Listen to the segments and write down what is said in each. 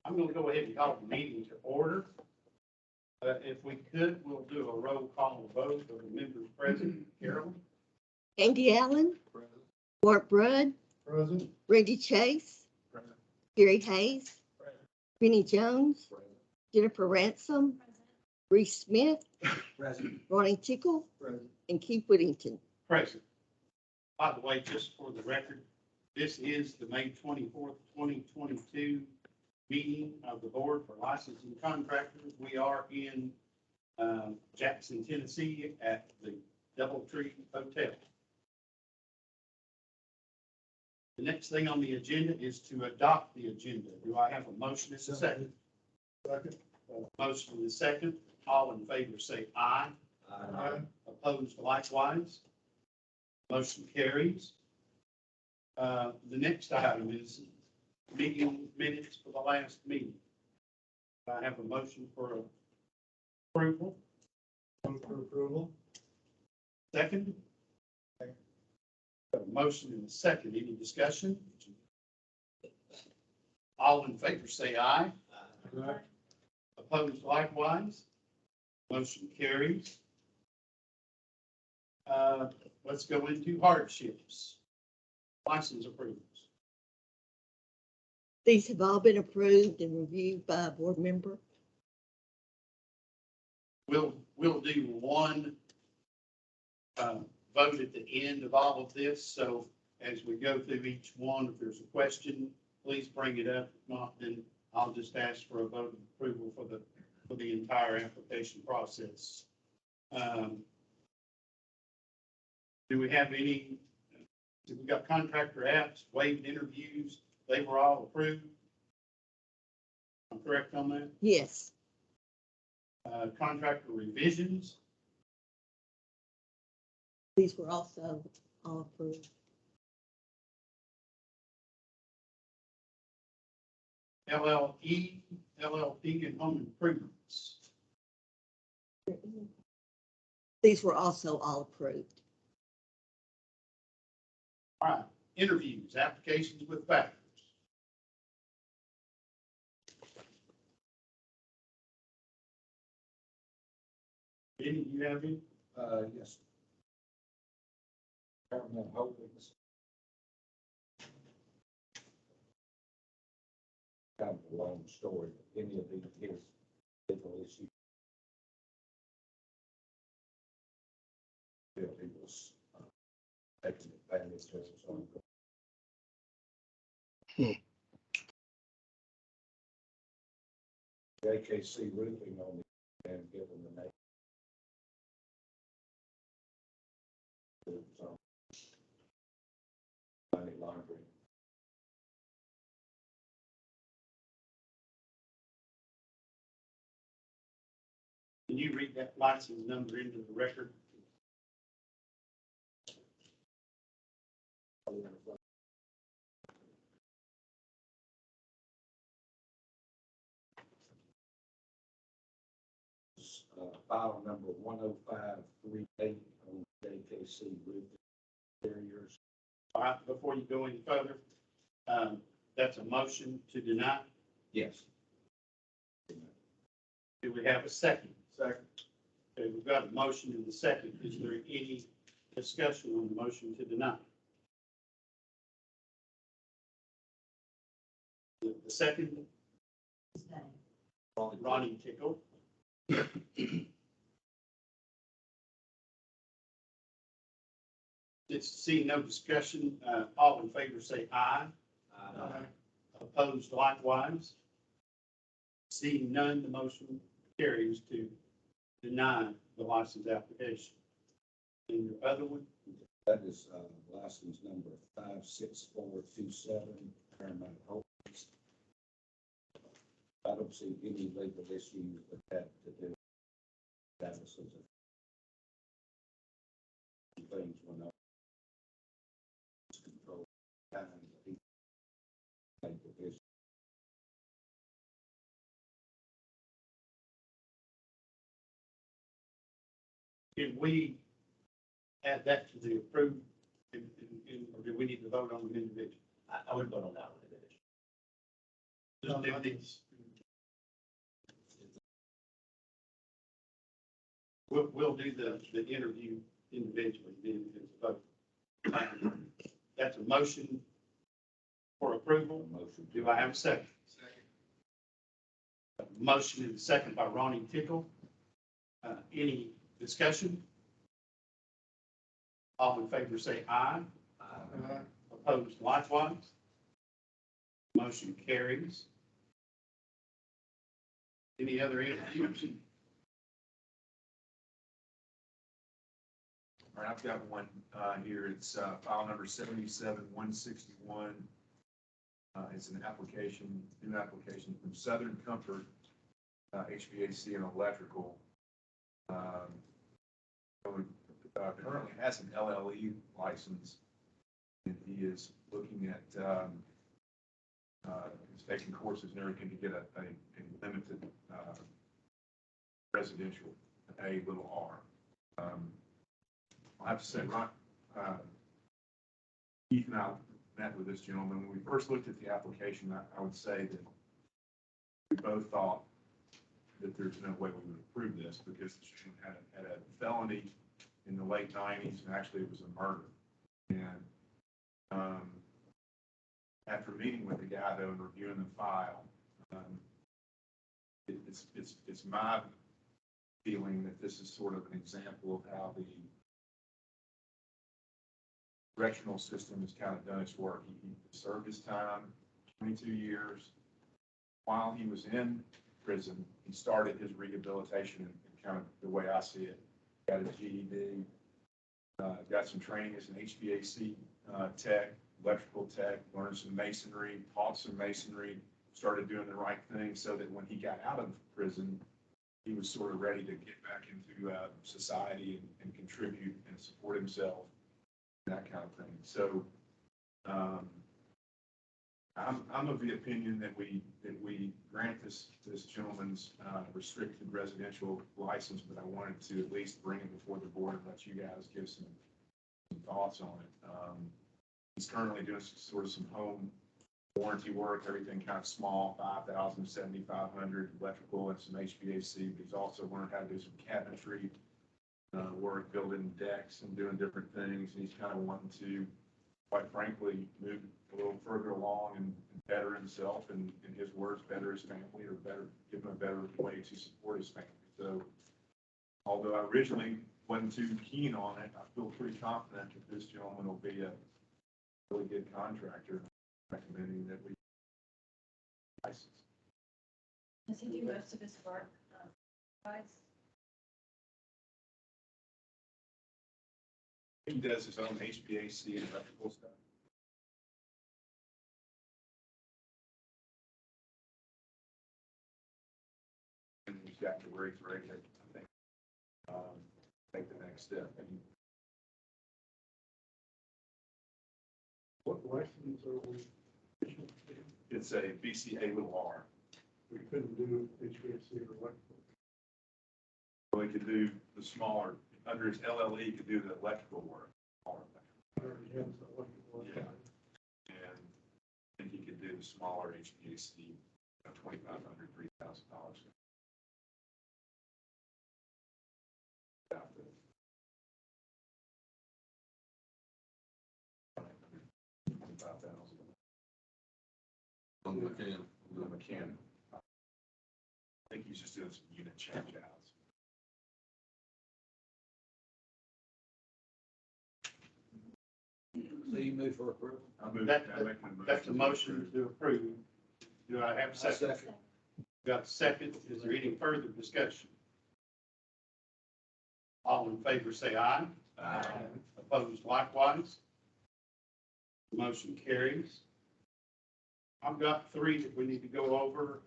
I'm gonna go ahead and call the meeting to order. If we could, we'll do a roll call vote of the members present. Carolyn? Andy Allen, Present. Bart Brudd, Present. Randy Chase, Present. Gary Hayes, Present. Benny Jones, Present. Jennifer Ransom, Reese Smith, Present. Ronnie Tickle, Present. and Keith Whittington. Present. By the way, just for the record, this is the May 24th, 2022 meeting of the Board for Licensing Contractors. We are in Jackson, Tennessee at the Doubletree Hotel. The next thing on the agenda is to adopt the agenda. Do I have a motion and a second? Second. Motion and a second. All in favor say aye. Aye. Opposed likewise. Motion carries. The next item is meeting minutes for the last meeting. I have a motion for approval. Move for approval. Second. A motion and a second. Any discussion? All in favor say aye. Aye. Opposed likewise. Motion carries. Let's go into hardships. License approvals. These have all been approved and reviewed by a board member. We'll do one vote at the end of all of this. So as we go through each one, if there's a question, please bring it up. If not, then I'll just ask for a vote of approval for the entire application process. Do we have any? We got contractor apps, waived interviews. They were all approved. I'm correct on that? Yes, Contractor revisions. these were also all approved. LLP, and home improvements. These were also all approved. All right, interviews, applications with factors. Any, you have any? Yes. Government holdings. Kind of a long story, any of these his legal issues. Feel he was taking advantage of his own. JKC roofing on the, and given the name. Money laundering. Can you read that license number into the record? File number 10538 on JKC roof barriers. All right, before you go any further, that's a motion to deny. Yes. Do we have a second? Second. Okay, we've got a motion and a second. Is there any discussion on the motion to deny? The second, Ronnie Tickle. Just seeing no discussion, all in favor say aye. Aye. Opposed likewise. Seeing none, the motion carries to deny the license application. And your other one? That is license number 56427, Paramount Holdings. I don't see any legal issues with that to do with statuses of things when I control time that he made the issue. Can we add that to the approved, or do we need to vote on them individually? I would vote on that one individually. Just do these. we'll do the interview individually, then it's a vote. That's a motion for approval. Motion. Do I have a second? Motion and second by Ronnie Tickle. Any discussion? All in favor say aye. Aye. Opposed likewise. Motion carries. Any other interviews? All right, I've got one here. It's file number 77161. It's an application, new application from Southern Comfort, HVAC and electrical. Currently has an LLE license, and he is looking at he's taking courses and everything to get a limited residential, A little R. I have to say, Ron, Keith and I met with this gentleman. When we first looked at the application, I would say that we both thought that there's no way we would approve this because the gentleman had a felony in the late 90s, and actually it was a murder. And after meeting with the guy, though, and reviewing the file, it's my feeling that this is sort of an example of how the correctional system has kind of done its work. He served his time, 22 years. While he was in prison, he started his rehabilitation in kind of the way I see it. Got his GED, got some training as an HVAC tech, electrical tech, learned some masonry, taught some masonry, started doing the right thing so that when he got out of prison, he was sort of ready to get back into society and contribute and support himself, that kind of thing. So I'm of the opinion that we grant this gentleman's restricted residential license, but I wanted to at least bring it before the board and let you guys give some thoughts on it. He's currently doing some home warranty work, everything kind of small, 5,000, 7,500 electrical and some HVAC. But he's also learned how to do some cabinetry work, building decks and doing different things. And he's kind of wanting to, quite frankly, move a little further along and better himself and, in his words, better his family, or better, give him a better way to support his family. So although I originally wasn't too keen on it, I feel pretty confident that this gentleman will be a really good contractor, recommending that we license. Does he do most of his work, guys? He does his own HVAC and electrical stuff. And he's got to where he's ready to, I think, take the next step. And What license are we? it's a BCA little R. We couldn't do HVAC or electrical. So he could do the smaller, under his LLE, he could do the electrical work. I already have the electrical. Yeah. And I think he could do the smaller HVAC, $2,500, $3,000. On the mechanic. I think he's just doing some unit change outs. So you move for approval? That's a motion to approve. Do I have a second? Got a second. Is there any further discussion? All in favor say aye. Aye. Opposed likewise. Motion carries. I've got three that we need to go over.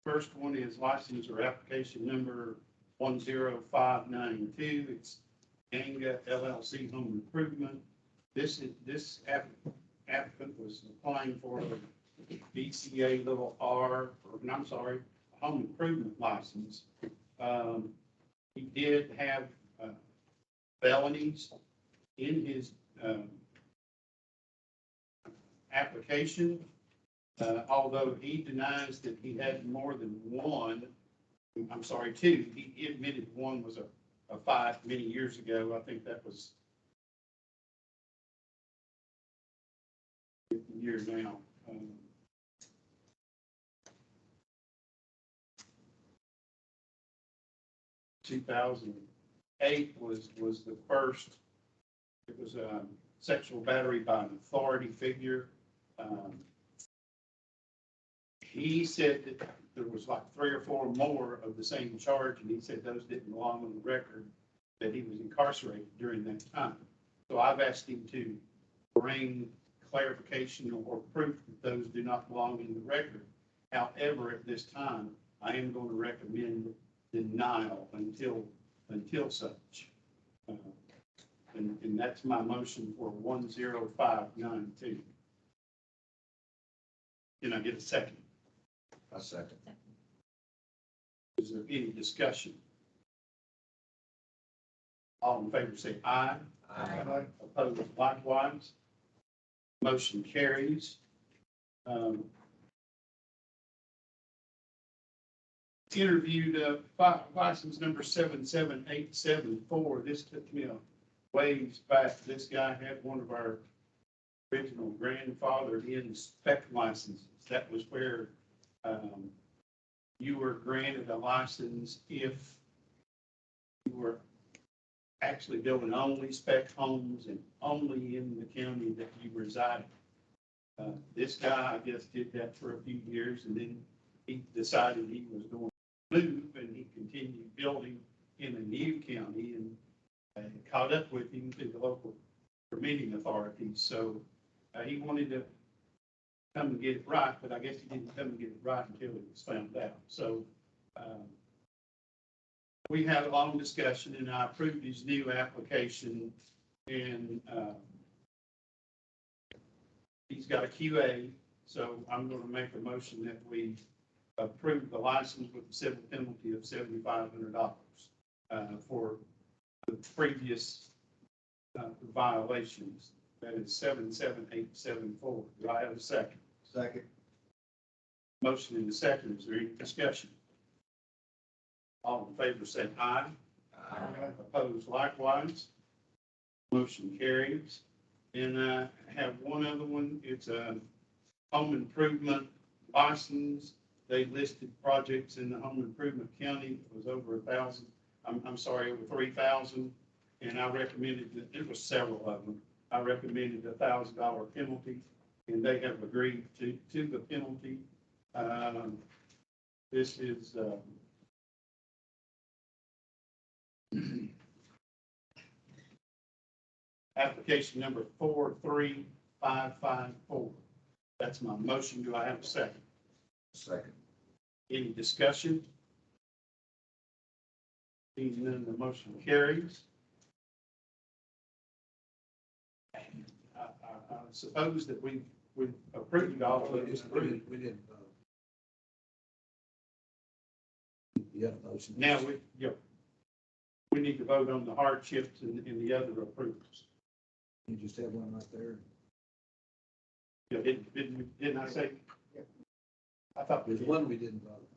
First one is license or application number 10592. It's Ganga LLC Home Improvement. This applicant was applying for a BCA little R, or I'm sorry, a home improvement license. He did have felonies in his application, although he denies that he had more than one. I'm sorry, two, he admitted one was a five many years ago. I think that was a year now. 2008 was the first. It was a sexual battery by an authority figure. He said that there was like 3 or 4 more of the same charge, and he said those didn't belong on the record, that he was incarcerated during that time. So I've asked him to bring clarification or proof that those do not belong in the record. However, at this time, I am going to recommend denial until such. And that's my motion for 10592. Can I get a second? A second. Is there any discussion? All in favor say aye. Aye. Opposed likewise. Motion carries. Interviewed license number 77874. This took me a ways back. This guy had one of our original grandfathered in spec licenses. That was where you were granted a license if you were actually building only spec homes and only in the county that you resided. This guy, I guess, did that for a few years, and then he decided he was going to move, and he continued building in a new county, and caught up with him to the local permitting authorities. So he wanted to come and get it right, but I guess he didn't come and get it right until it was found out. So we had a long discussion, and I approved his new application, and he's got a QA. So I'm going to make a motion that we approve the license with the civil penalty of $7,500 for the previous violations. That is 77874. Do I have a second? Second. Motion in the second. Is there any discussion? All in favor say aye. Aye. Opposed likewise. Motion carries. And I have one other one. It's a home improvement license. They listed projects in the home improvement county. It was over 1,000. I'm sorry, over 3,000. And I recommended that there was several of them. I recommended $1,000 penalty, and they have agreed to the penalty. This is application number 43554. That's my motion. Do I have a second? Second. Any discussion? Seeing none, the motion carries. I suppose that we've approved all of those. We didn't vote. The other motion. Now we need to vote on the hardships and the other approvals. You just have one right there. Yeah, didn't I say? I thought There's one we didn't vote.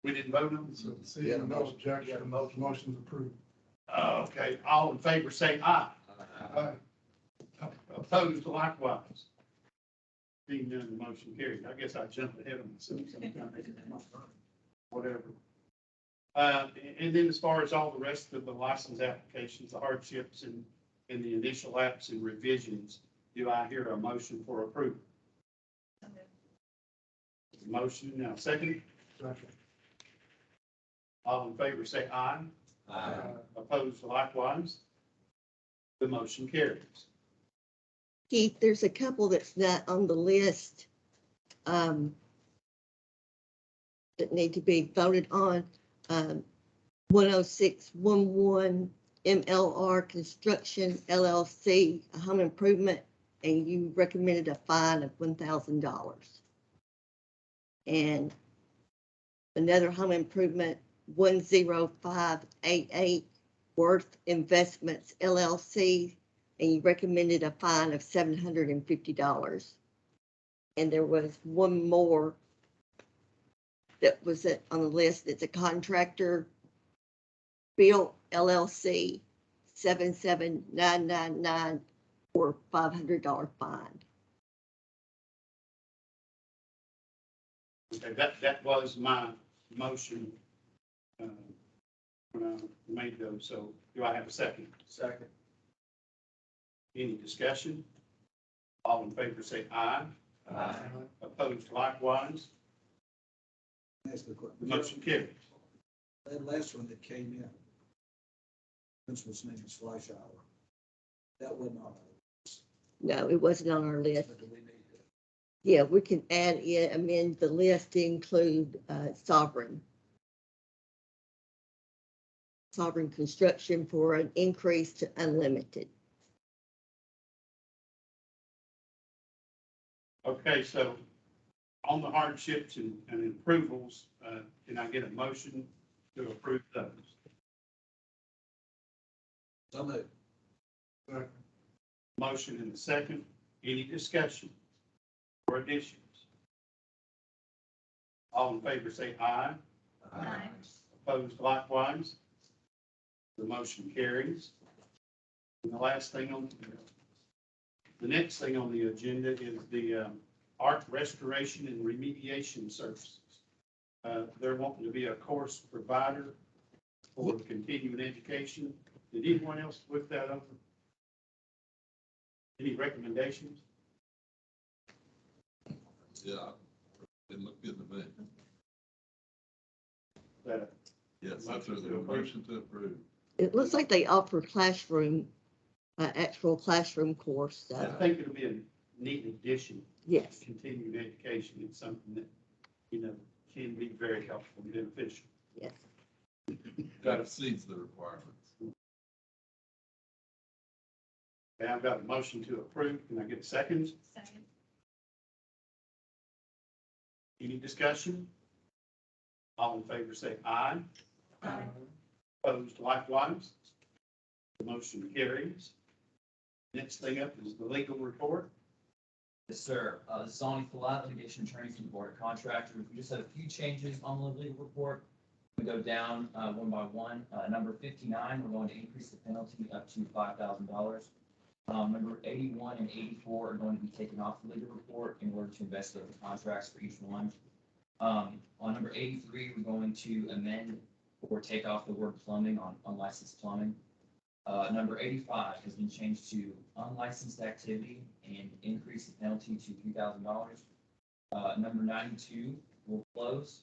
we didn't vote on. So seeing no objection, those motions approved. Okay, all in favor say aye. Aye. Opposed likewise. Being none, the motion carried. I guess I jumped ahead of myself sometimes. Whatever. And then as far as all the rest of the license applications, the hardships and the initial apps and revisions, do I hear a motion for approval? Motion now, second. Second. All in favor say aye. Aye. Opposed likewise. The motion carries. Keith, there's a couple that's not on the list that need to be voted on. 10611 MLR Construction LLC, a home improvement, and you recommended a fine of $1,000. And another home improvement, 10588 Worth Investments LLC, and you recommended a fine of $750. And there was one more that was on the list. It's a contractor, Bill LLC, 77999 for $500 fine. Okay, that was my motion, when I made those, so do I have a second? Second. Any discussion? All in favor say aye. Aye. Opposed likewise, Ask the question. the motion carries. That last one that came in, principal's name is Fleischauer. That wasn't on our No, it wasn't on our list. list. Do we need to? Yeah, we can add in, amend the list to include Sovereign. Sovereign Construction for an increase to unlimited. Okay, so on the hardships and approvals, can I get a motion to approve those? So moved. Motion in the second, any discussion or additions? All in favor say aye. Aye. Opposed likewise. The motion carries. And the last thing on, the next thing on the agenda is the art restoration and remediation services. They're wanting to be a course provider for continuing education. Did anyone else look that up? Any recommendations? Yeah, it looked good to me. That, Yes, that's a motion to approve. It looks like they offer classroom, actual classroom course. I So think it'll be a neat addition. yes, Continuing education is something that, can be very helpful and beneficial. yes. That exceeds the requirements. Okay, I've got a motion to approve. Can I get a second? Second. Any discussion? All in favor say aye. Aye. Opposed likewise. The motion carries. Next thing up is the legal report. Yes, sir. This is Lonnie Follett, litigation attorney from the Board of Contractors. We just had a few changes on the legal report. We go down one by one. Number 59, we're going to increase the penalty up to $5,000. Number 81 and 84 are going to be taken off the legal report in order to investigate the contracts for each one. On number 83, we're going to amend or take off the word plumbing on unlicensed plumbing. Number 85 has been changed to unlicensed activity and increase the penalty to $3,000. Number 92 will close.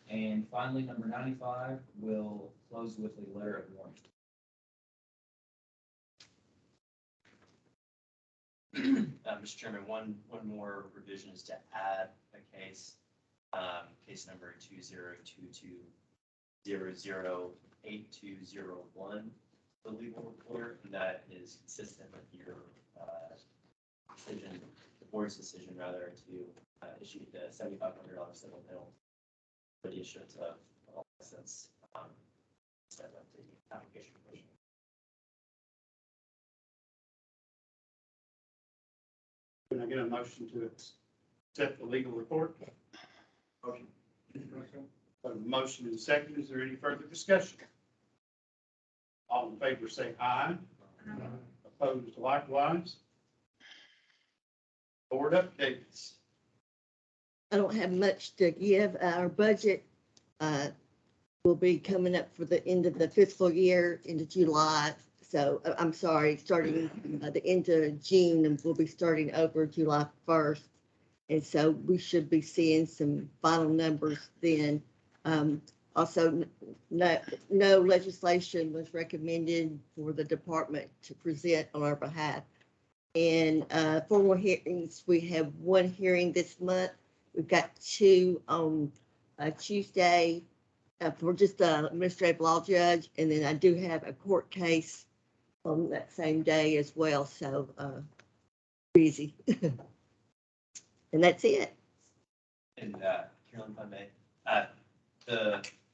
And finally, number 95 will close with a letter of warning. Mr. Chairman, one more revision is to add a case, case number 2022-008201, the legal report, and that is consistent with your decision, the board's decision rather, to issue the $7,500 civil penalty for the issuance of a license instead of the application portion. Can I get a motion to accept the legal report? Motion. Got a motion and a second. Is there any further discussion? All in favor say aye. Opposed likewise. Board updates. I don't have much to give. Our budget will be coming up for the end of the fiscal year into July. So I'm sorry, starting the end of June, and we'll be starting over July 1st. And so we should be seeing some final numbers then. Also, no legislation was recommended for the department to present on our behalf. And formal hearings, we have one hearing this month. We've got two on Tuesday for just an administrative law judge. And then I do have a court case on that same day as well. So busy. And that's it. And Carolyn, if I may,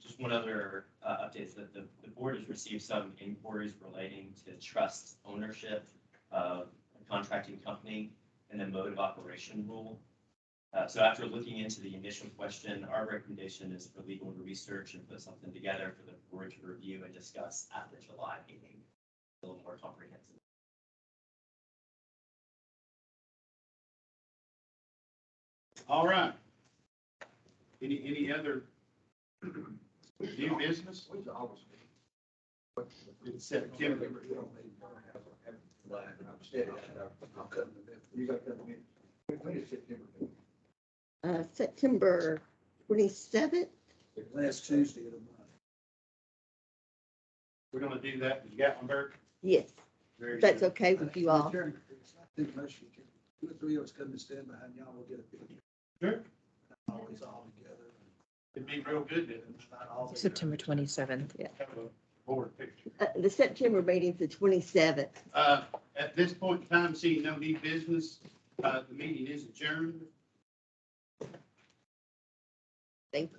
just one other update is that the board has received some inquiries relating to trust ownership of a contracting company and the mode of operation rule. So after looking into the initial question, our recommendation is for legal to research and put something together for the board to review and discuss at the July meeting. A little more comprehensive. All right. Any other new business? It's September. You got that meeting. When is September? September 27th. Last Tuesday of the month. We're gonna do that in Gatlinburg. Yes, Very that's good. okay with you all. It's not too much. You can- 2 or 3 of us come and stand behind y'all, we'll get a picture. Sure. Always all together. It'd be real good to September 27th. have a board picture. The September meeting's the 27th. At this point in time, seeing no new business, the meeting is adjourned. Thank you.